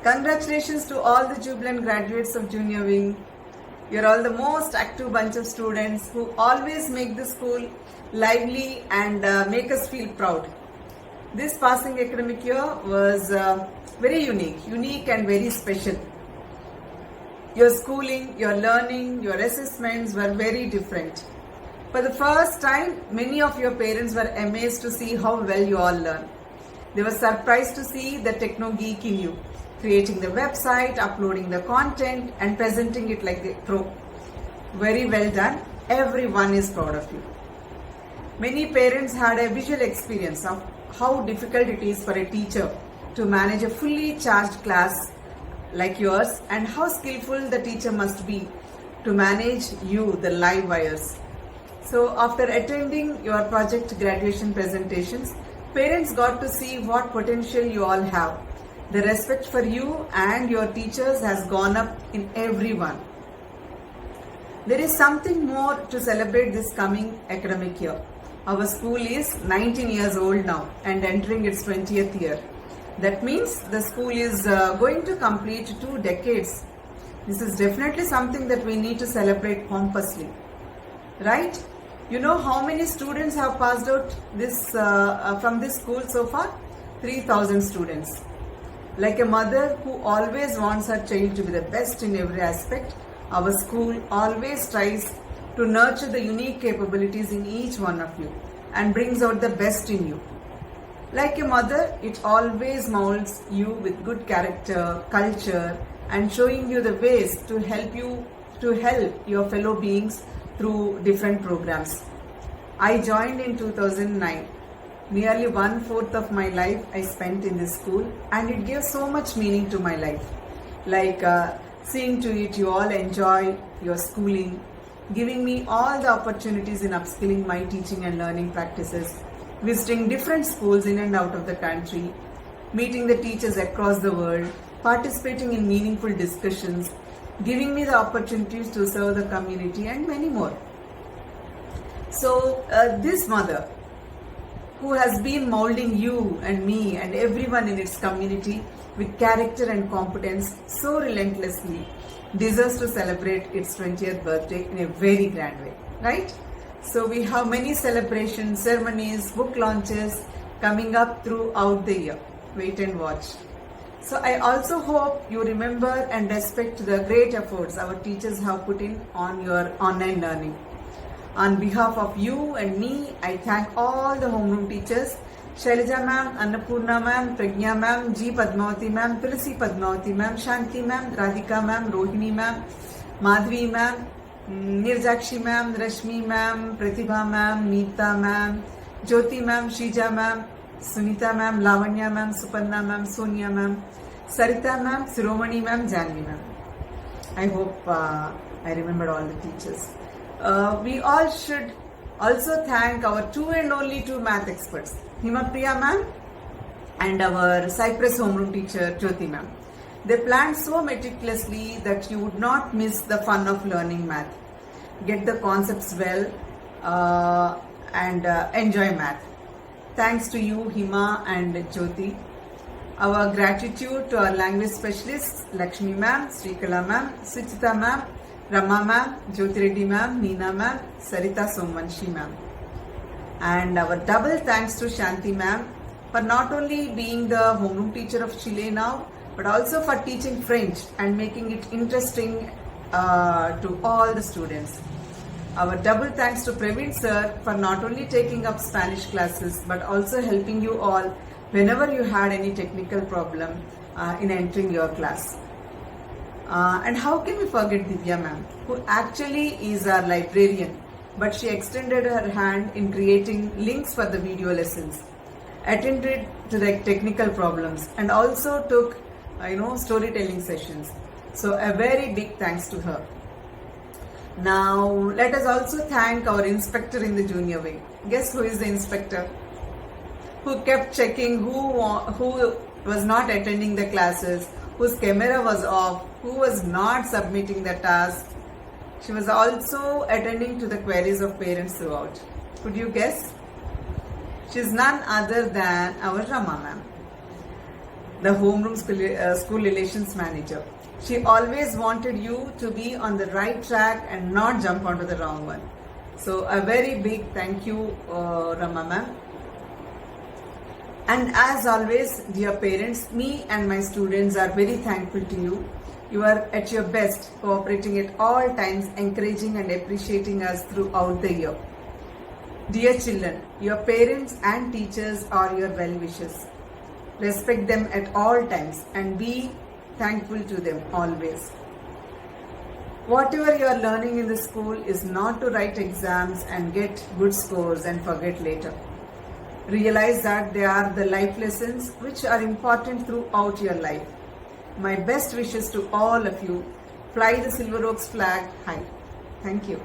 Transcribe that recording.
Congratulations to all the jubilant graduates of Junior Wing. You're all the most active bunch of students who always make the school lively and make us feel proud. This passing academic year was very unique and very special. Your schooling, your learning, your assessments were very different. For the first time, many of your parents were amazed to see how well you all learn. They were surprised to see the techno geek in you, creating the website, uploading the content and presenting it like a pro. Very well done. Everyone is proud of you. Many parents had a visual experience of how difficult it is for a teacher to manage a fully charged class like yours and how skillful the teacher must be to manage you, the live wires. So after attending your project graduation presentations, parents got to see what potential you all have. The respect for you and your teachers has gone up in everyone. There is something more to celebrate this coming academic year. Our school is 19 years old now and entering its 20th year. That means the school is going to complete 2 decades. This is definitely something that we need to celebrate pompously. Right? You know how many students have passed out from this school so far? 3,000 students. Like a mother who always wants her child to be the best in every aspect, our school always tries to nurture the unique capabilities in each one of you and brings out the best in you. Like a mother, it always molds you with good character, culture, and showing you the ways to help your fellow beings through different programs. I joined in 2009. Nearly 1/4 of my life I spent in this school, and it gave so much meaning to my life. Like seeing to it you all enjoy your schooling, giving me all the opportunities in upskilling my teaching and learning practices, visiting different schools in and out of the country, meeting the teachers across the world, participating in meaningful discussions, giving me the opportunities to serve the community and many more. So this mother who has been molding you and me and everyone in its community with character and competence so relentlessly deserves to celebrate its 20th birthday in a very grand way, right? So we have many celebrations, ceremonies, book launches coming up throughout the year. Wait and watch. So I also hope you remember and respect the great efforts our teachers have put in on your online learning. On behalf of you and me, I thank all the homeroom teachers, Shailaja ma'am, Annapurna ma'am, Pragya ma'am, G Padmavati ma'am, Tulsi Padmavati ma'am, Shanti ma'am, Radhika ma'am, Rohini ma'am, Madhvi ma'am, Nirjakshi ma'am, Rashmi ma'am, Pratibha ma'am, Neeta ma'am, Jyoti ma'am, Shija ma'am, Sunita ma'am, Lavanya ma'am, Supanna ma'am, Sonia ma'am, Sarita ma'am, Siromani ma'am, Janvi ma'am. I hope I remembered all the teachers. We all should also thank our 2 and only 2 math experts, Himapriya ma'am and our Cyprus homeroom teacher, Jyoti ma'am. They planned so meticulously that you would not miss the fun of learning math. Get the concepts well and enjoy math. Thanks to you, Hima and Jyoti. Our gratitude to our language specialists, Lakshmi ma'am, Srikala ma'am, Suchita ma'am, Rama ma'am, Jyoti Reddy ma'am, Meena ma'am, Sarita Somanshi ma'am. And our double thanks to Shanti ma'am for not only being the homeroom teacher of Chile now, but also for teaching French and making it interesting to all the students. Our double thanks to Praveen sir for not only taking up Spanish classes, but also helping you all whenever you had any technical problem in entering your class. And how can we forget Divya ma'am, who actually is our librarian, but she extended her hand in creating links for the video lessons, attended to the technical problems, and also took storytelling sessions. So a very big thanks to her. Now let us also thank our inspector in the junior wing. Guess who is the inspector? Who kept checking who was not attending the classes, whose camera was off, who was not submitting the task. She was also attending to the queries of parents throughout. Could you guess? She is none other than our Rama ma'am. the homeroom school relations manager. She always wanted you to be on the right track and not jump onto the wrong one. So a very big thank you, Rama ma'am. And as always, dear parents, me and my students are very thankful to you. You are at your best, cooperating at all times, encouraging and appreciating us throughout the year. Dear children, your parents and teachers are your well-wishers. Respect them at all times and be thankful to them always. Whatever you are learning in the school is not to write exams and get good scores and forget later. Realize that they are the life lessons which are important throughout your life. My best wishes to all of you. Fly the Silver Oaks flag high. Thank you.